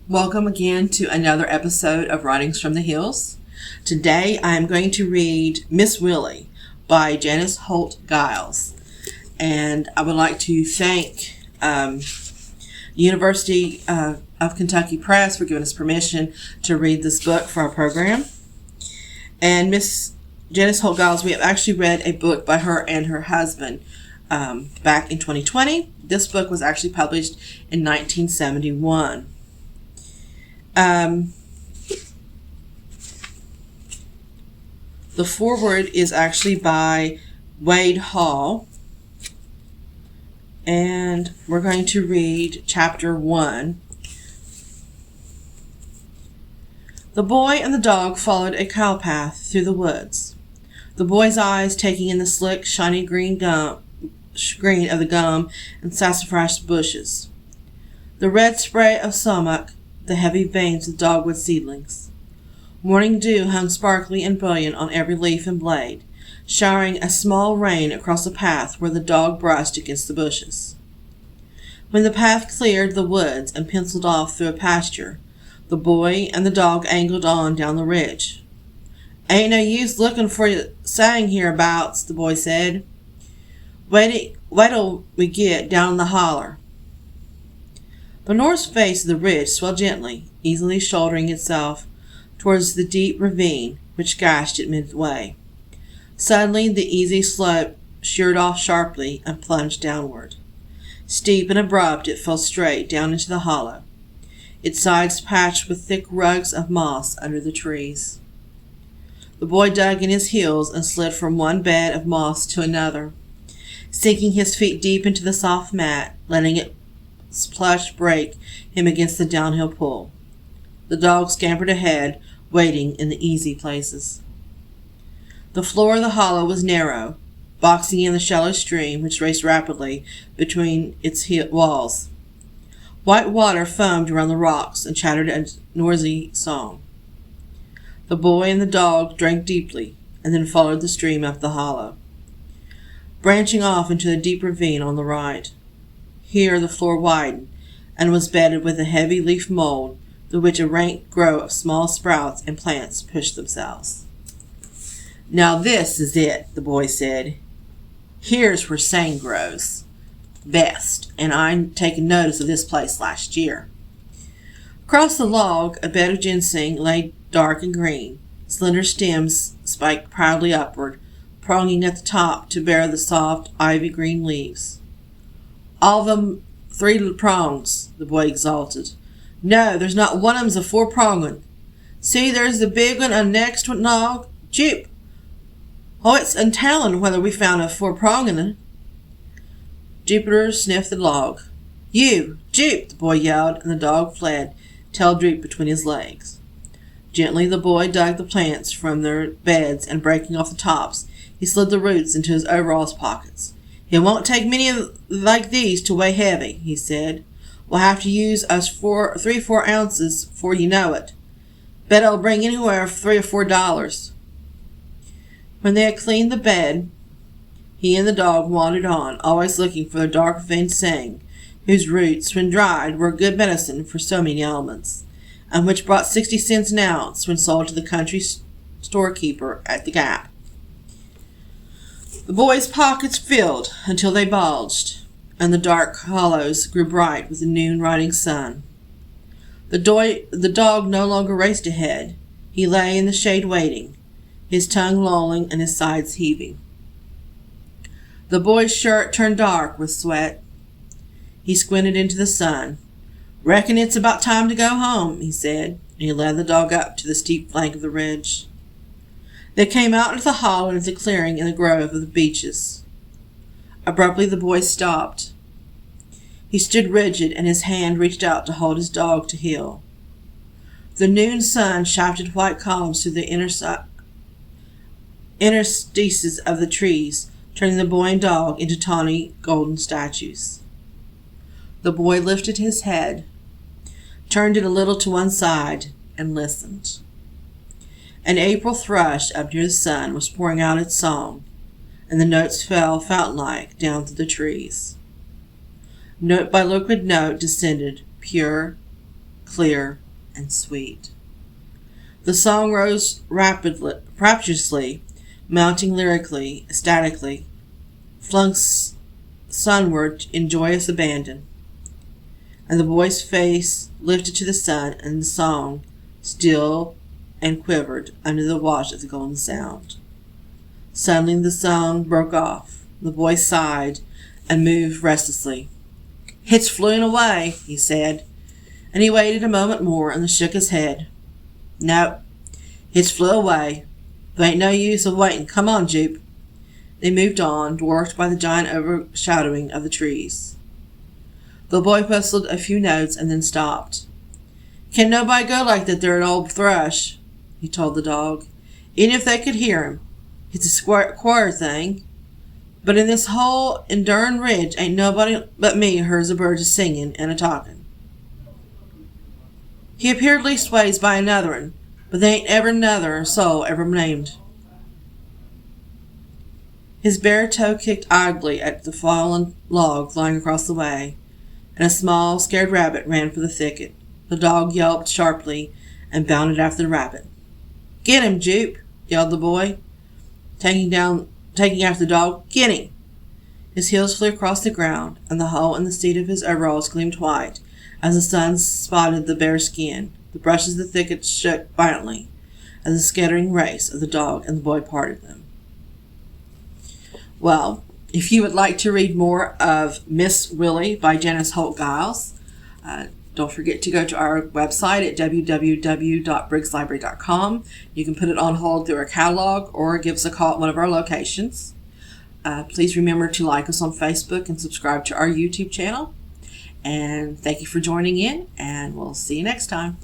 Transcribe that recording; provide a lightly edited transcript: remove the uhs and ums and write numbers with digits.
Welcome again to another episode of Writings from the Hills. Today I am going to read Miss Willie by Janice, Holt, Giles. And I would like to thank University of Kentucky Press for giving us permission to read this book for our program. And Miss Janice Holt Giles, we have actually read a book by her and her husband back in 2020. This book was actually published in 1971. The foreword is actually by Wade Hall, and we're going to read chapter 1. The boy and the dog followed a cow path through the woods, the boy's eyes taking in the slick, shiny green of the gum and sassafras bushes, the red spray of sumac, the heavy veins of dogwood seedlings. Morning dew hung sparkly and brilliant on every leaf and blade, showering a small rain across the path where the dog brushed against the bushes. When the path cleared the woods and penciled off through a pasture, the boy and the dog angled on down the ridge. "Ain't no use looking for you sang hereabouts," the boy said. Wait till we get down in the holler." The north face of the ridge swelled gently, easily shouldering itself towards the deep ravine which gashed it midway. Suddenly the easy slope sheared off sharply and plunged downward. Steep and abrupt, it fell straight down into the hollow, its sides patched with thick rugs of moss under the trees. The boy dug in his heels and slid from one bed of moss to another, sinking his feet deep into the soft mat, letting its splash break him against the downhill pull. The dog scampered ahead, waiting in the easy places. The floor of the hollow was narrow, boxing in the shallow stream which raced rapidly between its walls. White water foamed around the rocks and chattered a noisy song. The boy and the dog drank deeply and then followed the stream up the hollow, branching off into a deep ravine on the right. Here the floor widened and was bedded with a heavy leaf mold through which a rank growth of small sprouts and plants pushed themselves. "Now this is it," the boy said. "Here's where sane grows best, and I taken notice of this place last year." Across the log, a bed of ginseng lay dark and green, slender stems spiked proudly upward, pronging at the top to bear the soft ivy-green leaves. "All of 'em 3 prongs," the boy exulted. "No, there's not one of 'em's a 4-pronged. See, there's the big one on next log. Jupe! Oh, it's untelling whether we found a 4-pronged." Jupiter sniffed the log. "You, Jupe!" the boy yelled, and the dog fled, tail drooped between his legs. Gently the boy dug the plants from their beds, and breaking off the tops, he slid the roots into his overalls pockets. "It won't take many like these to weigh heavy," he said. "We'll have to use us 3-4 ounces before you know it. Bet it'll bring anywhere $3 or $4. When they had cleaned the bed, he and the dog wandered on, always looking for the dark-veined sang, whose roots, when dried, were good medicine for so many ailments, and which brought 60 cents an ounce when sold to the country storekeeper at the Gap. The boy's pockets filled until they bulged, and the dark hollows grew bright with the noon-riding sun. The dog no longer raced ahead. He lay in the shade waiting, his tongue lolling and his sides heaving. The boy's shirt turned dark with sweat. He squinted into the sun. "Reckon it's about time to go home," he said, and he led the dog up to the steep flank of the ridge. They came out into the hollow and into the clearing in the grove of the beeches. Abruptly the boy stopped. He stood rigid, and his hand reached out to hold his dog to heel. The noon sun shafted white columns through the interstices of the trees, turning the boy and dog into tawny golden statues. The boy lifted his head, turned it a little to one side, and listened. An April thrush up near the sun was pouring out its song, and the notes fell fountain-like down through the trees. Note by liquid note descended, pure, clear, and sweet. The song rose rapturously, mounting lyrically, ecstatically, flung sunward in joyous abandon. And the boy's face lifted to the sun, and the song, still and quivered under the wash of the golden sound. Suddenly the song broke off. The boy sighed and moved restlessly. "It's flew away," he said, and he waited a moment more and shook his head. "Nope, it's flew away. There ain't no use of waiting. Come on, Jupe." They moved on, dwarfed by the giant overshadowing of the trees. The boy whistled a few notes and then stopped. "Can nobody go like that there an old thrush?" he told the dog. "Even if they could hear him. It's a queer thing. But in this whole endurin' ridge ain't nobody but me hears a bird a-singin' and a-talkin'. He appeared leastways by another'n, but they ain't ever another soul ever named." His bare toe kicked idly at the fallen log lying across the way, and a small, scared rabbit ran for the thicket. The dog yelped sharply and bounded after the rabbit. "Get him, Jupe!" yelled the boy, taking after the dog. "Get him!" His heels flew across the ground, and the hole in the seat of his overalls gleamed white as the sun spotted the bare skin. The brushes of the thicket shook violently as the scattering race of the dog and the boy parted them. Well, if you would like to read more of Miss Willie by Janice Holt Giles, don't forget to go to our website at www.briggslibrary.com. You can put it on hold through our catalog or give us a call at one of our locations. Please remember to like us on Facebook and subscribe to our YouTube channel. And thank you for joining in, and we'll see you next time.